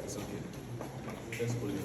It's okay. Let's put it.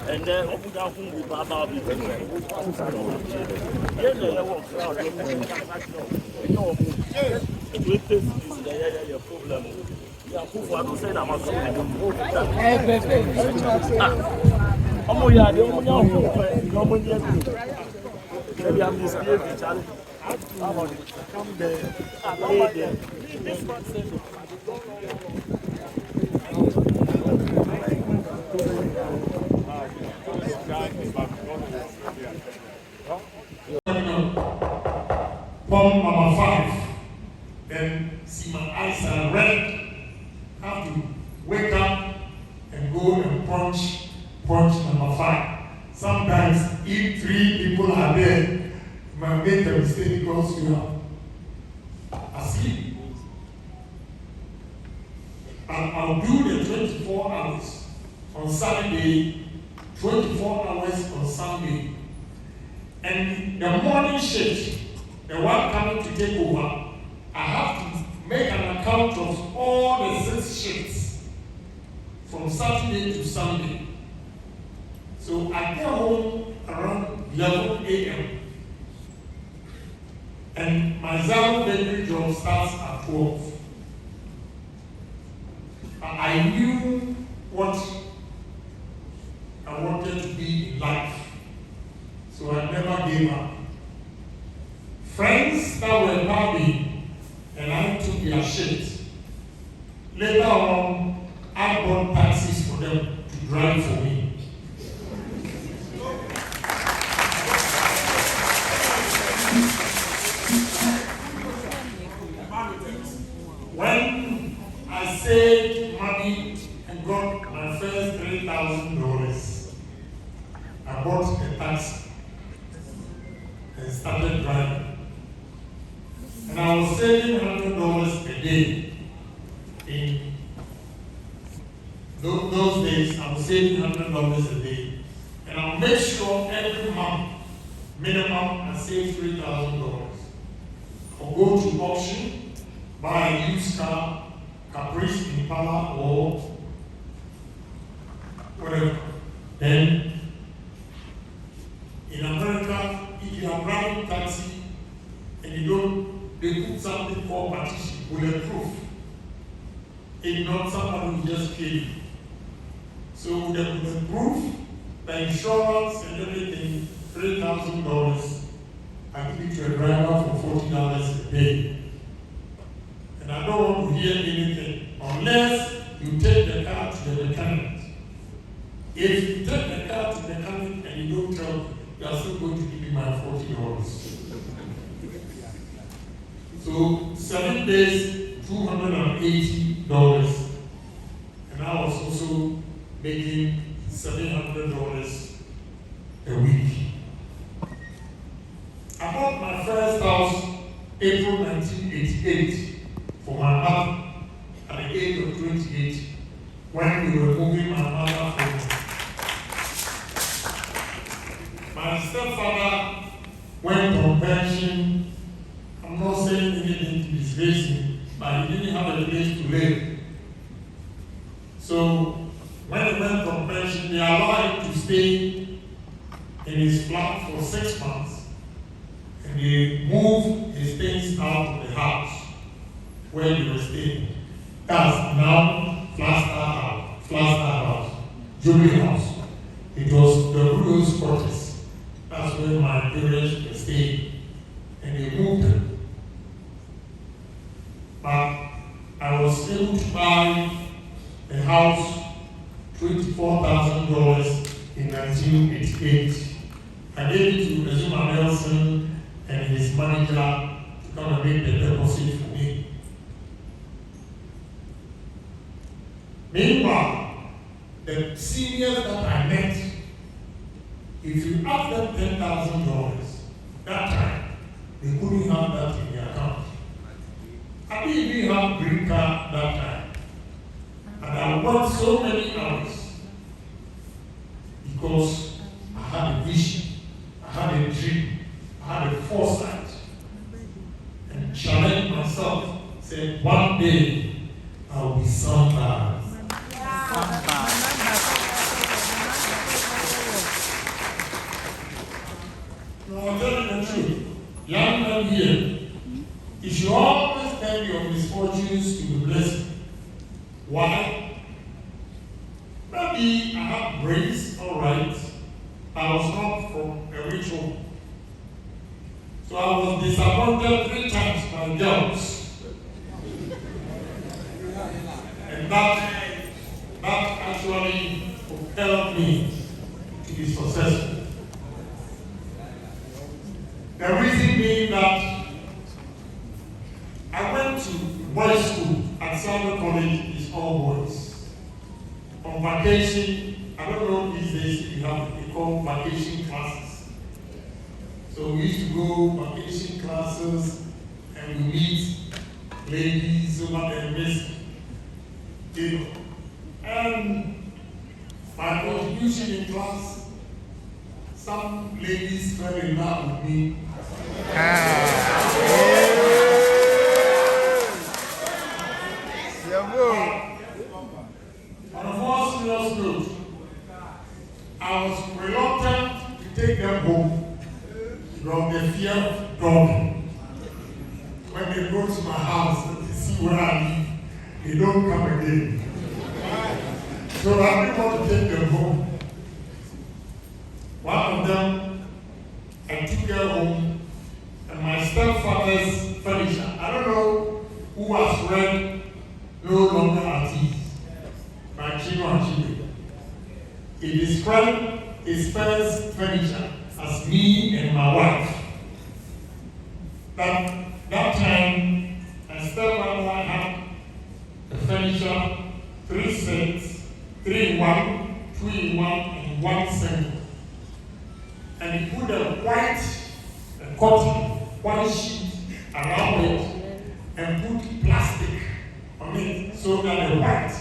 And then open down with Baba. Form number 5, then see my eyes are red, have to wake up and go and punch number 5. Sometimes if 3 people are there, you might make a mistake because you are asleep. And I'll do the 24 hours on Saturday, 24 hours on Sunday. And the morning shift, the one coming to take over, I have to make an account of all the 6 shifts from Saturday to Sunday. So I get home around 11 a.m. and my Zaro bakery job starts at 12. I knew what I wanted to be in life, so I never gave up. Friends that were happy, and I took their shit. Later on, I bought taxis for them to drive for me. When I saved money and got my first $3,000, I bought a taxi and started driving. And I was saving $100 a day. In those days, I was saving $100 a day. And I'll make sure every month, minimum, I save $3,000. I'll go to auction, buy a used car, Caprice, Impala, or whatever. Then, in America, if you are driving taxi and they put something called partition, bulletproof. If not, somebody will just kill you. So the bulletproof, the insurance and everything, $3,000. I give it to a driver for $40 a day. And I don't want to hear anything unless you take the car to the mechanic. If you take the car to the mechanic and you don't tell, you are still going to give me my $40. So 7 days, $280. And I was also making $700 a week. I bought my first house April 1988 for my mother at the age of 28 when we were moving my mother from. My stepfather went on pension. I'm not saying anything to disgrace him, but he didn't have a place to live. So when he went on pension, they allowed him to stay in his flat for 6 months. And they moved his things out of the house where they were staying. That's now Flaster House, Jubilee House. It was the Rules Quarters. That's where my parents were staying. And they moved them. But I was able to buy a house, $24,000 in 1988. I gave it to Azuma Nelson and his manager to come and make the deposit for me. Meanwhile, the seniors that I met, if you ask them $10,000 that time, they couldn't have that in their account. I didn't even have green card that time. And I worked so many hours because I had a vision, I had a dream, I had a foresight, and challenged myself, said one day I will be somebody. No, I'll tell you the truth. Young men here, you should always turn your misfortunes to the blessing. Why? Maybe I have brains, all right. I was not from a rich home. So I was disappointed 3 times by jobs. And that actually propelled me to be successful. The reason being that I went to boys' school at Southern College, is all boys. On vacation, I don't know these days if you have they call vacation classes. So we used to go vacation classes and we meet ladies over there, miss, you know. And my contribution in class, some ladies fell in love with me. On a more serious note, I was reluctant to take them home from the fear of dogging. When they go to my house and they see where I live, they don't come again. So I didn't want to take them home. One of them, I took her home, and my stepfather's furniture. I don't know who has read No Longer at Ease by Chinua Achebe. He described his first furniture as me and my wife. That time, my stepfather had the furniture, 3 sets, 3 in 1, 2 in 1, and 1 single. And he put a cotton, white sheet around it, and put plastic on it so that the white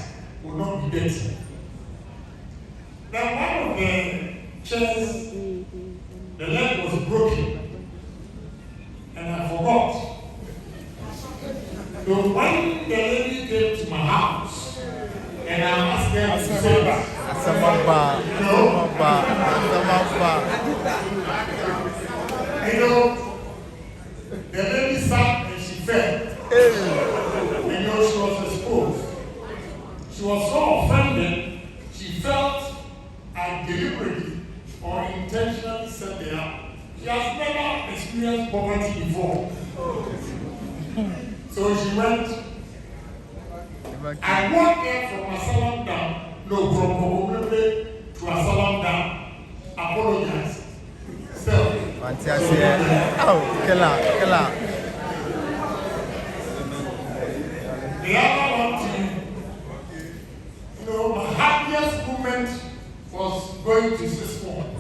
would not be dirty. Now, one of the chairs, the leg was broken, and I forgot. So when the lady came to my house, and I asked her to say that, the lady sat and she fell. She was exposed. She was so offended, she felt I deliberately or intentionally set her up. She has never experienced poverty before. So she went. I walked there from Asalam down, from Bawumia to Asalam down. Apologize. Still. The other one to my happiest moment was going to this one.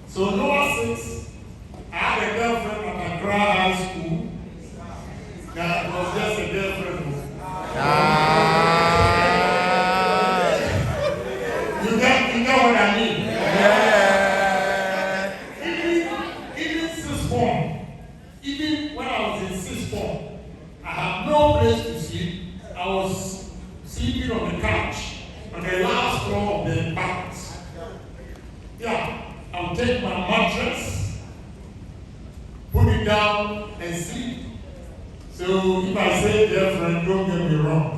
So lower 6, I had a girlfriend at Accra High School. That was just a girlfriend. You know what I mean? Yeah. Even 6th form, even when I was in 6th form, I had no place to sleep. I was sleeping on the couch on the last floor of the apartment. Yeah, I would take my mattress, put it down, and sleep. So if I say girlfriend, don't get me wrong.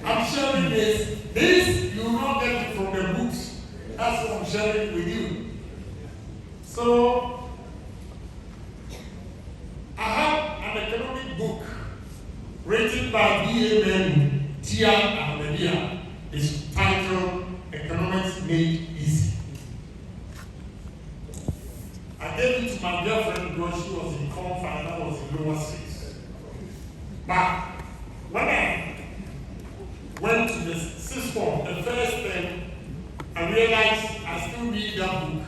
I'm sharing this. This you will not get it from the books. That's what I'm sharing with you. So I have an economic book written by B.A. Amoah. It's titled Economics Made Easy. I gave it to my girlfriend because she was in Conf and I was in lower 6. But when I went to the 6th form, the first thing, I realized I still read that book.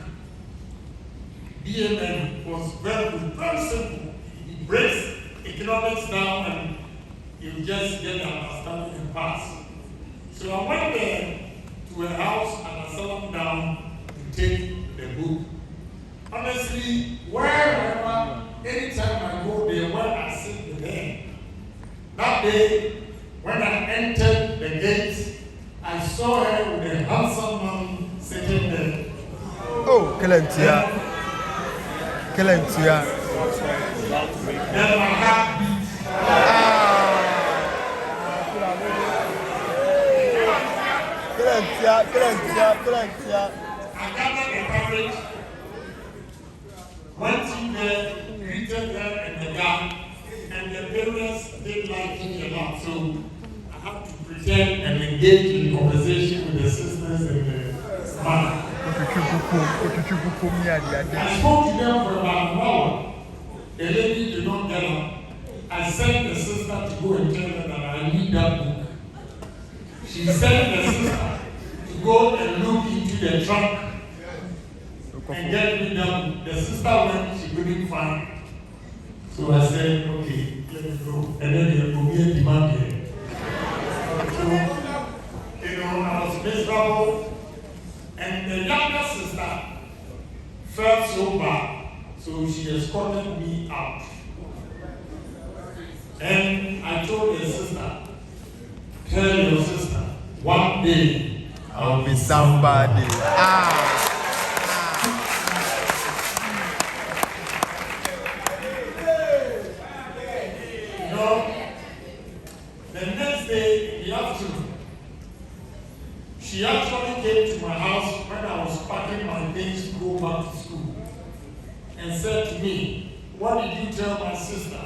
BMM was very good, very simple. It breaks economics down and you just get the understanding and pass. So I went there to a house and I sat them down to take the book. Honestly, wherever, anytime I go there, where I sit with them, that day, when I entered the gate, I saw her with a handsome man sitting there. Oh, Kalentia. Then my heart beat. Kalentia. I gathered the courage, went in there, greeted her and the guy, and the parents didn't like me a lot, so I had to pretend and engage in conversation with the sisters and the mother. I spoke to them for about an hour. The lady did not get up. I sent the sister to go and tell her that I need that book. She sent the sister to go and look into the trunk and get me that book. The sister went, she couldn't find it. So I said, okay, let me go. And then there will be a demand here. So, I was miserable. so bad, so she escorted me out. And I told her sister, tell your sister, one day I'll be somebody. You know, the next day in the afternoon, she actually came to my house when I was packing my things to go back to school and said to me, what did you tell my sister?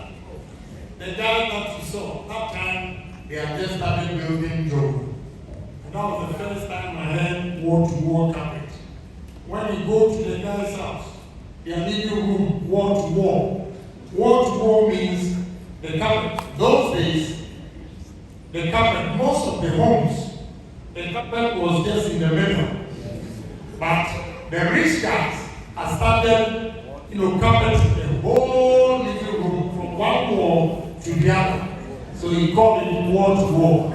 The guy that you saw, that time they had just started building Joojo. And that was the first time I heard wall-to-wall carpet. When you go to the guy's house, their living room, wall-to-wall. Wall-to-wall means the carpet. Those days, the carpet, most of the homes, the carpet was just in the middle. But the rich guys have started, carpeting the whole living room from one wall to the other. So he called it wall-to-wall.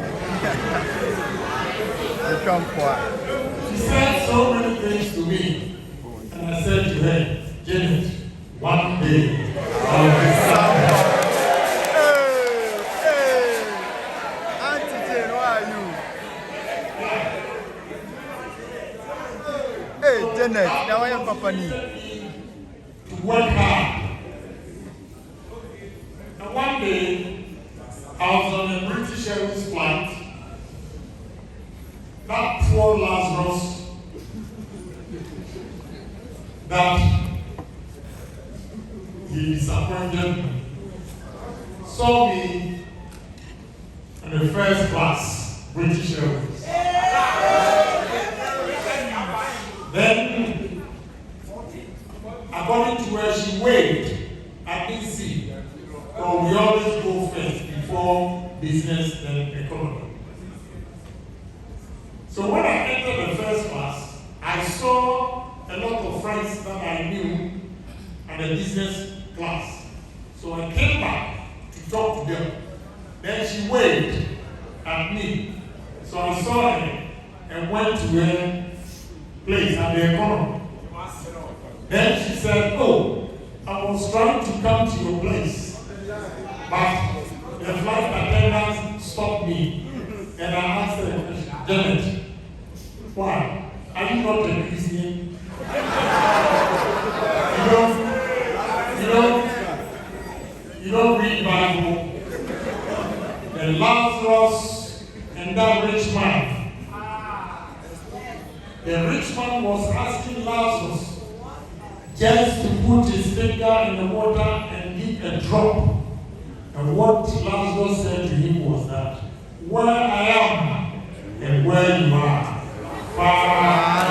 She said so many things to me. And I said to her, Janet, one day I'll be somebody. Auntie Jane, where are you? Hey, Janet, now I am Papa Ni. To work hard. And one day, I was on a British Airways flight. That poor Lazarus that he disappointed me saw me in the first class British Airways. Then, according to where she waved, I didn't see. So we always go first before business and economy. So when I entered the first class, I saw a lot of friends that I knew at the business class. So I came back to talk to them. Then she waved at me. So I saw her and went to her place at the economy. Then she said, oh, I was trying to come to your place, but the flight attendant stopped me. And I asked her, Janet, why? Are you not a Christian? You don't read Bible. And Lazarus and that rich man. The rich man was asking Lazarus just to put his finger in the water and give a drop. And what Lazarus said to him was that, where I am and where you are, far